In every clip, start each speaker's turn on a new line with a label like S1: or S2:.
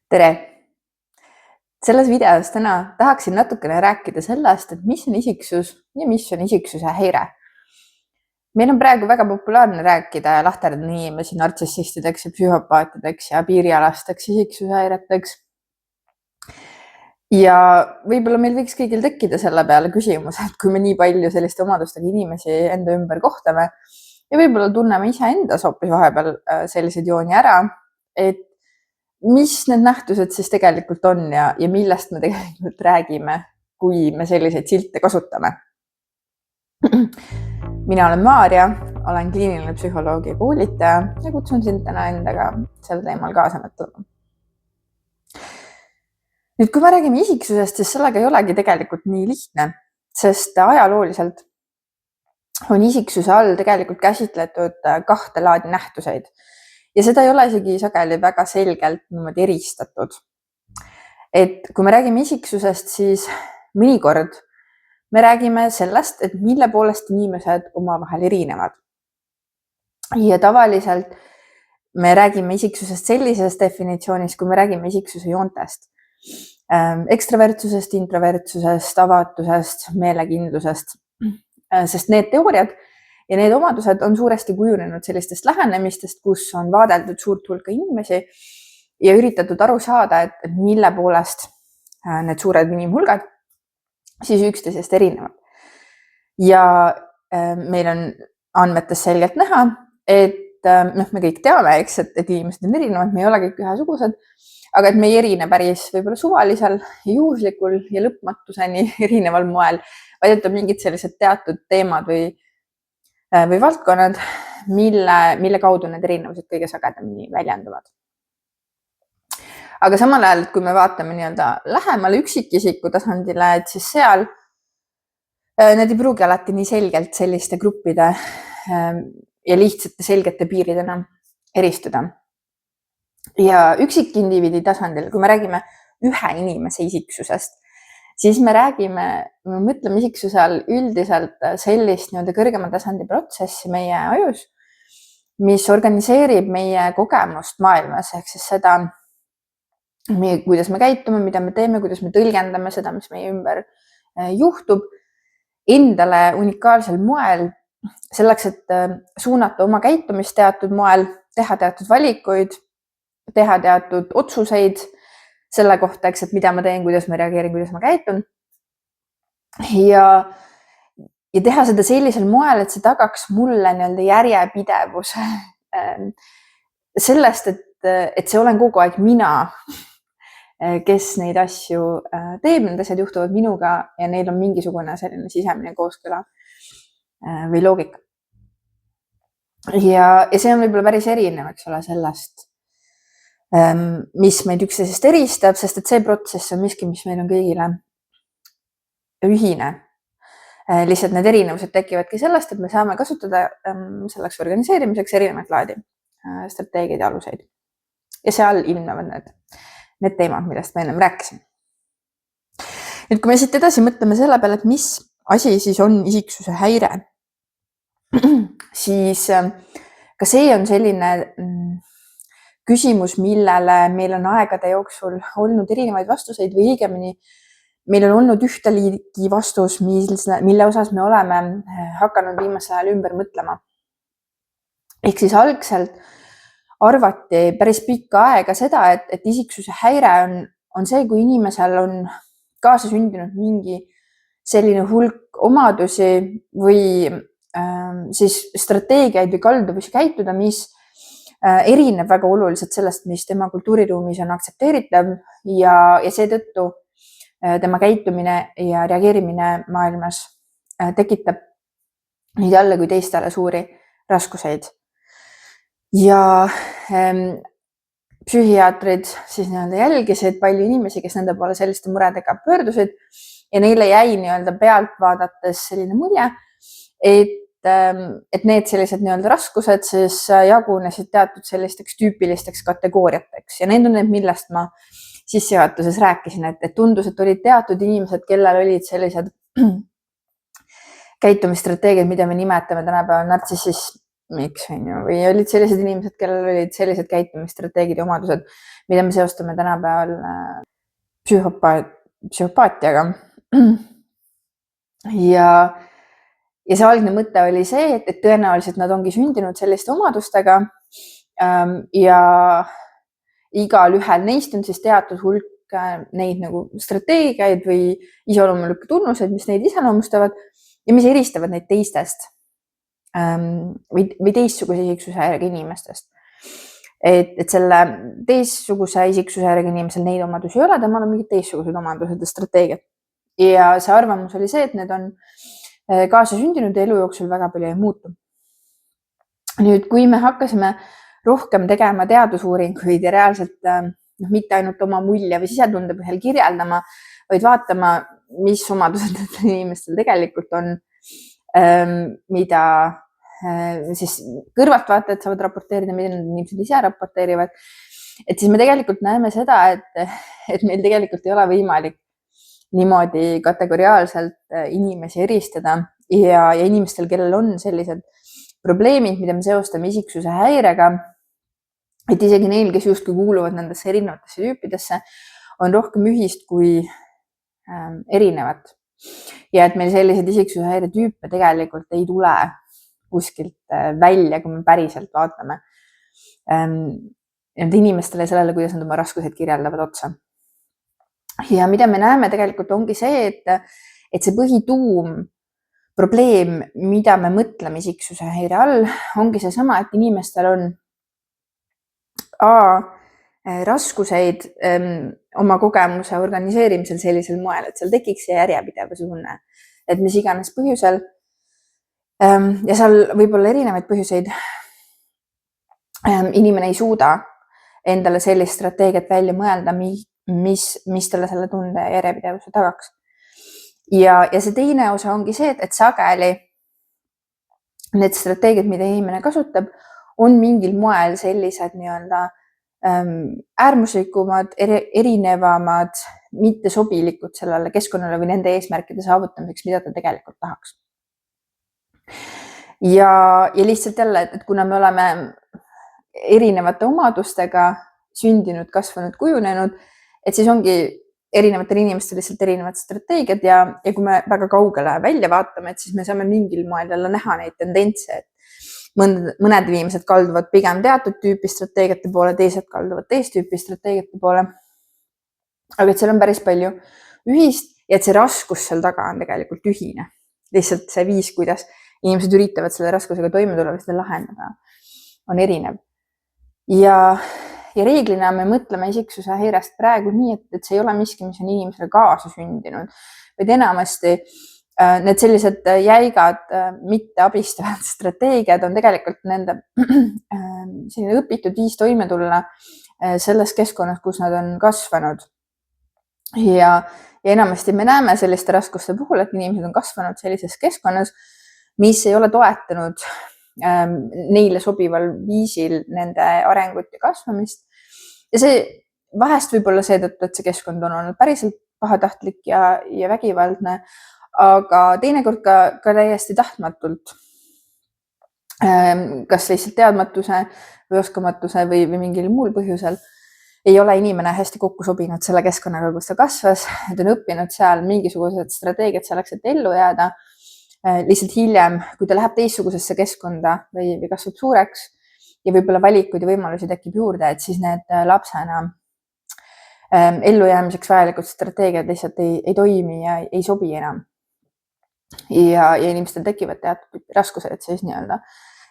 S1: Tere! Selles videos täna tahaksin natukene rääkida sellest, et mis on isiksus ja mis on isiksuse häire. Meil on praegu väga populaarne rääkida ja lahterdada inimesi nartsissistideks ja psühhopaatideks ja piirialasteks isiksuse häireteks. Ja võib-olla meil võiks kõigil tekkida selle peale küsimus, et kui me nii palju selliste omadustega inimesi enda ümber kohtame ja võib-olla tunneme iseendas hoopis vahepeal selliseid jooni ära, et mis need nähtused siis tegelikult on ja millest me tegelikult räägime, kui me selliseid silte kasutame. Mina olen Maarja, olen kliiniline psühholoog ja koolitaja ja kutsun sind täna endaga sel teemal kaasa mõtlema. Nüüd, kui me räägime isiksusest, siis sellega ei olegi tegelikult nii lihtne, sest ajalooliselt on isiksuse all tegelikult käsitletud kahte laadi nähtuseid. Ja seda ei ole isegi sageli väga selgelt niimoodi eristatud. Et kui me räägime isiksusest, siis mõnikord me räägime sellest, et mille poolest inimesed omavahel erinevad. Ja tavaliselt me räägime isiksusest sellises definitsioonis, kui me räägime isiksuse joontest. Ekstravertsusest, introvertsusest, avatusest, meelekindlusest, sest need teooriad ja need omadused on suuresti kujunenud sellistest lähenemistest, kus on vaadeldud suurt hulka inimesi ja üritatud aru saada, et mille poolest need suured inimhulgad siis üksteisest erinevad. Ja meil on andmetes selgelt näha, et me kõik teame, eks, et inimesed on erinevad, me ei ole kõik ühesugused, aga et me ei erine päris võib-olla suvalisel, juhuslikul ja lõpmatuseni erineval moel, vaid et on mingid sellised teatud teemad või valdkonnad, mille kaudu need erinevused kõige sagedamini väljenduvad. Aga samal ajal, kui me vaatame nii-öelda lähemale üksikisiku tasandile, et siis seal need ei pruugi alati nii selgelt selliste gruppide ja lihtsate selgete piiridena eristuda. Ja üksikindiviidi tasandil, kui me räägime ühe inimese isiksusest, siis me mõtleme isiksuse all üldiselt sellist nii-öelda kõrgema tasandi protsessi meie ajus, mis organiseerib meie kogemust maailmas, ehk siis seda, kuidas me käitume, mida me teeme, kuidas me tõlgendame seda, mis meie ümber juhtub, endale unikaalsel moel, selleks, et suunata oma käitumist teatud moel, teha teatud valikuid, teha teatud otsuseid selle kohta, eks, et mida ma teen, kuidas ma reageerin, kuidas ma käitun. Ja teha seda sellisel moel, et see tagaks mulle nii-öelda järjepidevuse sellest, et see olen kogu aeg mina, kes neid asju teeb, need asjad juhtuvad minuga ja neil on mingisugune selline sisemine kooskõla või loogika. Ja see on võib-olla päris erinev, eks ole, sellest, mis meid üksteisest eristab, sest et see protsess on miski, mis meil on kõigile ühine. Lihtsalt need erinevused tekivadki sellest, et me saame kasutada selleks organiseerimiseks erinevat laadi strateegiaid ja aluseid. Ja seal ilmnevad need teemad, millest ma ennem rääkisin. Nüüd, kui me siit edasi mõtleme selle peale, et mis asi siis on isiksuse häire, siis ka see on selline küsimus, millele meil on aegade jooksul olnud erinevaid vastuseid või õigemini meil on olnud ühte liigi vastus, mille osas me oleme hakanud viimasel ajal ümber mõtlema. Ehk siis algselt arvati päris pikka aega seda, et isiksuse häire on see, kui inimesel on kaasa sündinud mingi selline hulk omadusi või siis strateegiaid või kalduvusi käituda, mis erineb väga oluliselt sellest, mis tema kultuuriruumis on aktsepteeritav ja seetõttu tema käitumine ja reageerimine maailmas tekitab nii talle kui teistele suuri raskuseid. Ja psühhiaatrid siis nii-öelda jälgisid palju inimesi, kes nende poole selliste muredega pöördusid ja neile jäi nii-öelda pealt vaadates selline mulje, et need sellised nii-öelda raskused siis jagunesid teatud sellisteks tüüpilisteks kategooriateks ja need on need, millest ma sissejuhatuses rääkisin, et tundus, et olid teatud inimesed, kellel olid sellised käitumisstrateegiad, mida me nimetame tänapäeval miks, on ju, või olid sellised inimesed, kellel olid sellised käitumisstrateegid ja omadused, mida me seostame tänapäeval psühhopaatiaga. Ja see algne mõte oli see, et tõenäoliselt nad ongi sündinud selliste omadustega ja igalühel neist on siis teatud hulk neid nagu strateegiaid või iseloomulikke tunnuseid, mis neid iseloomustavad ja mis eristavad neid teistest või teistsuguse isiksushäirega inimestest. Et selle teistsuguse isiksushäirega inimesel neid omadusi ei ole, temal on mingid teistsugused omadused ja strateegiad. Ja see arvamus oli see, et need on kaasasündinud ja elu jooksul väga palju ei muutu. Nüüd, kui me hakkasime rohkem tegema teadusuuringuid ja reaalselt mitte ainult oma mulje või sisetunde põhjal kirjeldama, vaid vaatama, mis omadused nendel inimestel tegelikult on, mida siis kõrvaltvaatajad saavad raporteerida, mida need inimesed ise raporteerivad. Et siis me tegelikult näeme seda, et meil tegelikult ei ole võimalik niimoodi kategoriaalselt inimesi eristada ja inimestel, kellel on sellised probleemid, mida me seostame isiksuse häirega, et isegi neil, kes justkui kuuluvad nendesse erinevatesse tüüpidesse, on rohkem ühist kui erinevat. Ja et meil sellised isiksuse häire tüüpe tegelikult ei tule kuskilt välja, kui me päriselt vaatame nende inimestele ja sellele, kuidas nad oma raskuseid kirjeldavad otsa. Ja mida me näeme tegelikult ongi see, et see põhituum probleem, mida me mõtleme isiksuse häire all, ongi seesama, et inimestel on raskuseid oma kogemuse organiseerimisel sellisel moel, et seal tekiks see järjepidevuse tunne, et mis iganes põhjusel. Ja seal võib olla erinevaid põhjuseid. Inimene ei suuda endale sellist strateegiat välja mõelda, mis talle selle tunde ja järjepidevuse tagaks. Ja see teine osa ongi see, et sageli need strateegiad, mida inimene kasutab, on mingil moel sellised nii-öelda äärmuslikumad, erinevamad, mitte sobilikud sellele keskkonnale või nende eesmärkide saavutamiseks, mida ta tegelikult tahaks. Ja lihtsalt jälle, et kuna me oleme erinevate omadustega sündinud, kasvanud, kujunenud, et siis ongi erinevatel inimestel lihtsalt erinevad strateegiad ja kui me väga kaugele välja vaatame, et siis me saame mingil moel jälle näha neid tendentse, et mõned inimesed kalduvad pigem teatud tüüpi strateegiate poole, teised kalduvad teist tüüpi strateegiate poole. Aga et seal on päris palju ühist ja et see raskus seal taga on tegelikult ühine. Lihtsalt see viis, kuidas inimesed üritavad selle raskusega toime tulla või seda lahendada, on erinev. Ja reeglina me mõtleme isiksuse häirest praegu nii, et see ei ole miski, mis on inimesele kaasa sündinud, vaid enamasti need sellised jäigad, mitte abistavad strateegiad on tegelikult nende selline õpitud viis toime tulla selles keskkonnas, kus nad on kasvanud. Ja enamasti me näeme selliste raskuste puhul, et inimesed on kasvanud sellises keskkonnas, mis ei ole toetanud neile sobival viisil nende arengut ja kasvamist. Ja see vahest võib olla seetõttu, et see keskkond on olnud päriselt pahatahtlik ja vägivaldne, aga teinekord ka täiesti tahtmatult. Kas lihtsalt teadmatuse või oskamatuse või mingil muul põhjusel ei ole inimene hästi kokku sobinud selle keskkonnaga, kus ta kasvas, et on õppinud seal mingisugused strateegiad selleks, et ellu jääda. Lihtsalt hiljem, kui ta läheb teistsugusesse keskkonda või kasvab suureks ja võib-olla valikuid ja võimalusi tekib juurde, et siis need lapsena ellujäämiseks vajalikud strateegiad lihtsalt ei toimi ja ei sobi enam. Ja inimestel tekivad teatud raskused siis nii-öelda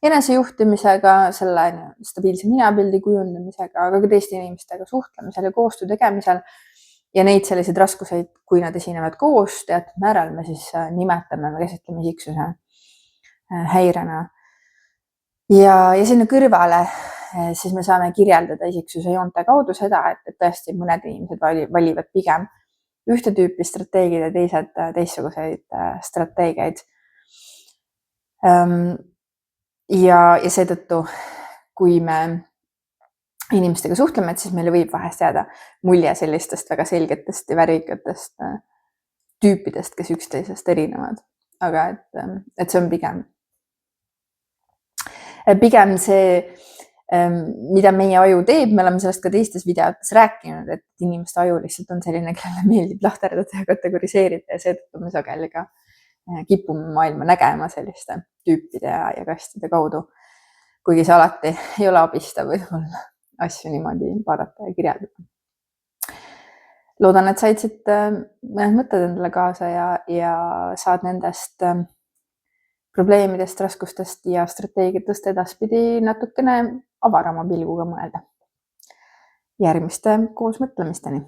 S1: enesejuhtimisega, selle stabiilse minapildi kujundamisega, aga ka teiste inimestega suhtlemisel ja koostöö tegemisel. Ja neid selliseid raskuseid, kui nad esinevad koos teatud määral, me siis nimetame, me käsitleme isiksuse häirena. Ja sinna kõrvale siis me saame kirjeldada isiksuse joonte kaudu seda, et tõesti mõned inimesed valivad pigem ühte tüüpi strateegiaid ja teised teistsuguseid strateegiaid. Ja seetõttu, kui me inimestega suhtleme, et siis meile võib vahest jääda mulje sellistest väga selgetest ja värvikatest tüüpidest, kes üksteisest erinevad. Aga et see on pigem Pigem see, mida meie aju teeb, me oleme sellest ka teistes videotes rääkinud, et inimeste aju lihtsalt on selline, kellele meeldib lahterdada ja kategoriseerida ja seetõttu me sageli ka kipume maailma nägema selliste tüüpide ja kastide kaudu. Kuigi see alati ei ole abistav võib-olla asju niimoodi vaadata ja kirjeldada. Loodan, et said siit mõned mõtted endale kaasa ja saad nendest probleemidest, raskustest ja strateegiatest edaspidi natukene avarama pilguga mõelda. Järgmiste koosmõtlemisteni!